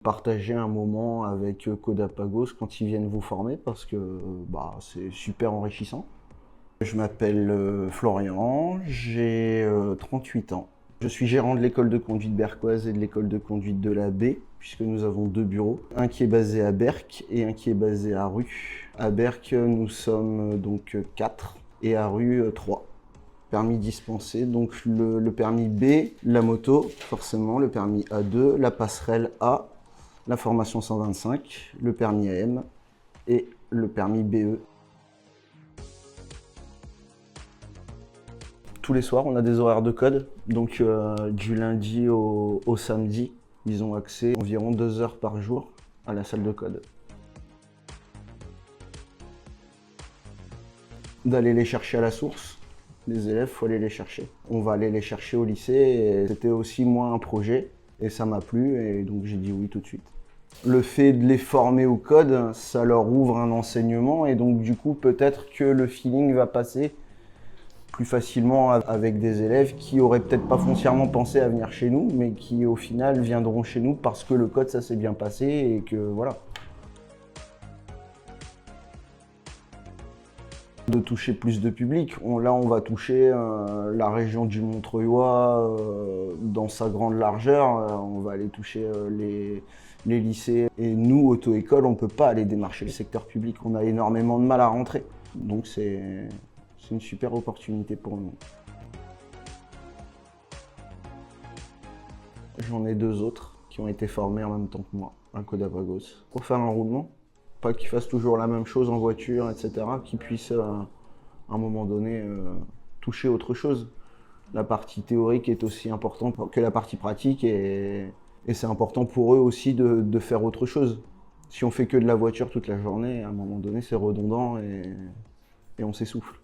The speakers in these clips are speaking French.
Partager un moment avec Codapagos quand ils viennent vous former parce que c'est super enrichissant. Je m'appelle Florian, j'ai 38 ans. Je suis gérant de l'école de conduite berquoise et de l'école de conduite de la Baie, puisque nous avons deux bureaux, un qui est basé à Berck et un qui est basé à Rue. À Berck, nous sommes donc 4 et à Rue 3. Permis dispensé, donc le permis B, la moto, forcément, le permis A2, la passerelle A, la formation 125, le permis AM et le permis BE. Tous les soirs, on a des horaires de code, donc du lundi au samedi, ils ont accès environ 2 heures par jour à la salle de code. D'aller les chercher à la source, les élèves, il faut aller les chercher. On va aller les chercher au lycée et c'était aussi moi un projet et ça m'a plu et donc j'ai dit oui tout de suite. Le fait de les former au code, ça leur ouvre un enseignement et donc du coup peut-être que le feeling va passer plus facilement avec des élèves qui auraient peut-être pas foncièrement pensé à venir chez nous, mais qui au final viendront chez nous parce que le code ça s'est bien passé et que voilà. De toucher plus de public. Là, on va toucher la région du Montreuil dans sa grande largeur. On va aller toucher les lycées. Et nous, auto-école, on ne peut pas aller démarcher le secteur public. On a énormément de mal à rentrer. Donc, c'est une super opportunité pour nous. J'en ai 2 autres qui ont été formés en même temps que moi, un Codapagos, pour faire un roulement. Pas qu'ils fassent toujours la même chose en voiture, etc., qu'ils puissent à un moment donné toucher autre chose. La partie théorique est aussi importante que la partie pratique et c'est important pour eux aussi de faire autre chose. Si on fait que de la voiture toute la journée, à un moment donné c'est redondant et on s'essouffle.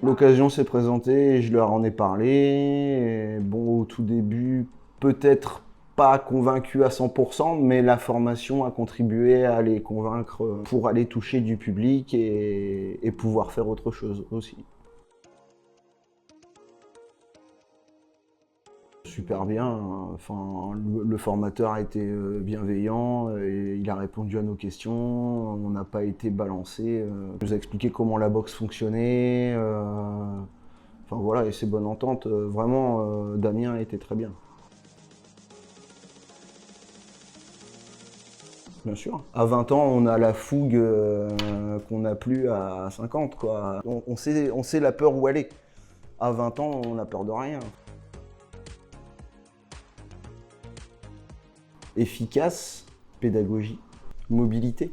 L'occasion s'est présentée et je leur en ai parlé. Et bon, au tout début, peut-être pas convaincus à 100%, mais la formation a contribué à les convaincre pour aller toucher du public et pouvoir faire autre chose aussi. Super bien, enfin, le formateur a été bienveillant, et il a répondu à nos questions, on n'a pas été balancé, il nous a expliqué comment la boxe fonctionnait, enfin voilà, et c'est bonne entente, vraiment Damien a été très bien. Bien sûr. À 20 ans, on a la fougue qu'on n'a plus à 50, quoi. On sait la peur où elle est. À 20 ans, on n'a peur de rien. Efficace, pédagogie, mobilité.